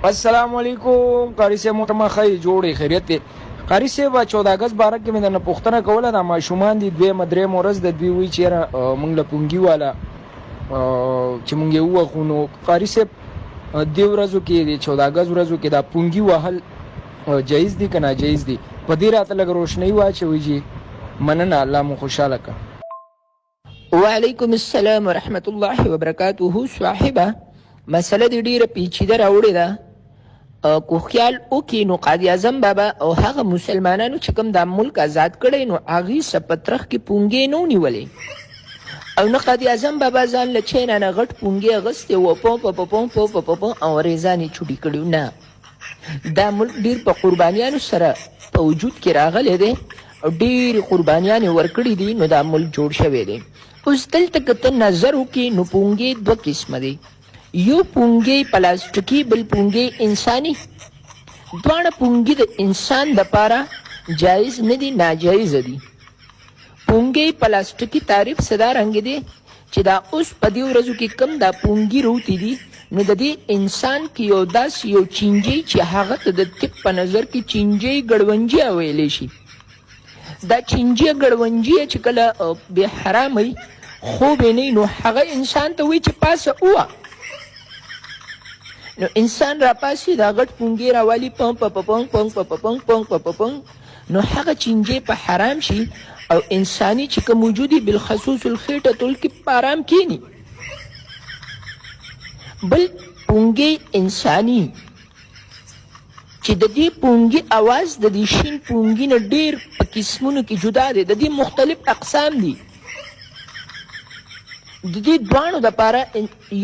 السلام علیکم قاری صاحب محترمه خی جوړې خیریت دی. قاری صاحب 14 اگست باره کې مې درنه پوښتنه کوله دا ماشومان دي دویمه درېیمه ورځ د دوی وایي چې یاره موږ له پونګي والا چې موږ یې ووهو نو قاري صاحب دې ورځو کې د 14 اګست ورځو کې دا پونګي وهل جایز دي که ناجایز دي؟ په دې راته لږ روشنۍ واچوئ جي. مننه، الله مو خوشحاله کړه. وعلیکم السلام ورحمت الله وبرکاته. صاحبه مسله دې ډېره پیچیده راوړې ده. کو خیال وکړي نو قاضي اعظم بابا او هغه مسلمانانو چې کوم دا ملک آزاد کړی نو هغې سپترخ کې پونګې نه ونیولې او نه قاضي اعظم بابا ځان له چین نه غټ پونګې اغوستې و په او ریزان یې چوټي کړي. نه، دا ملک ډېر په قربانیانو سره په وجود کې راغلی دی او ډېرې قربانیانې ورکړي دي نو دا ملک جوړ شوی دی. اوس دلته که ته نظر وکړي نو پونګې دوه قسمه دی، یو پونګې پلاستیکي بل پونګې انساني. دواړه پونګې د انسان دپاره جایز نه دي، ناجایزه دي. پونګې پلاستیکي تعریف صدا رنګ دی چې دا اوس په دې ورځو کې کم دا پونګې روتې دي نو د دې انسان کې یو داسې یو چینجی چې هغه ته د طب په نظر کې چینجی ګړونجیه ویلی شي. دا چینجی ګړونجیه چې کله بې حرامه وي خوب یې نه نو هغه انسان ته وایي چې پاسه ووه نو انسان را پاسي دا غټ پونګې راوالي پنګ نو هغه چینجی په حرام شي او انساني چې کوم وجود یې بالخصوص الخیټه ټول کې په آرام کښېني. بل پونګې انساني چې د دې پونګې اواز د دې شین پونګې نه ډېر په قسمونو کې جدا دی، د دې مختلف اقسام دي. د دې دواړو دپاره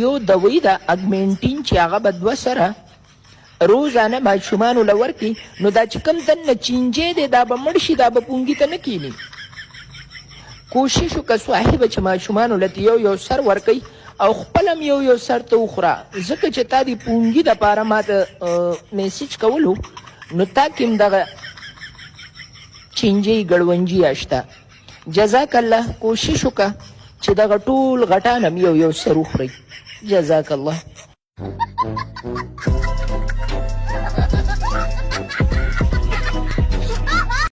یو دوایي ده اګمنټین چې هغه به 2 سره روزانه ماشومانو له ورکړي نو دا چې کوم دننه چینجی دی دا به مړ شي، دا به پونګي ته نه کښېني. کوشش وکړه صاحبه چې ماشومانو له یو سر ورکوي او خپل هم یو سر ته وخوره، ځکه چې تا د پونګي دپاره ما ته میسیج کولو نو تا کې هم دغه چینجی ګړونجي شته. جزاک الله. کوشش وکړه چې دغه ټول غټان هم یو سر وخورئ. جزاک الله.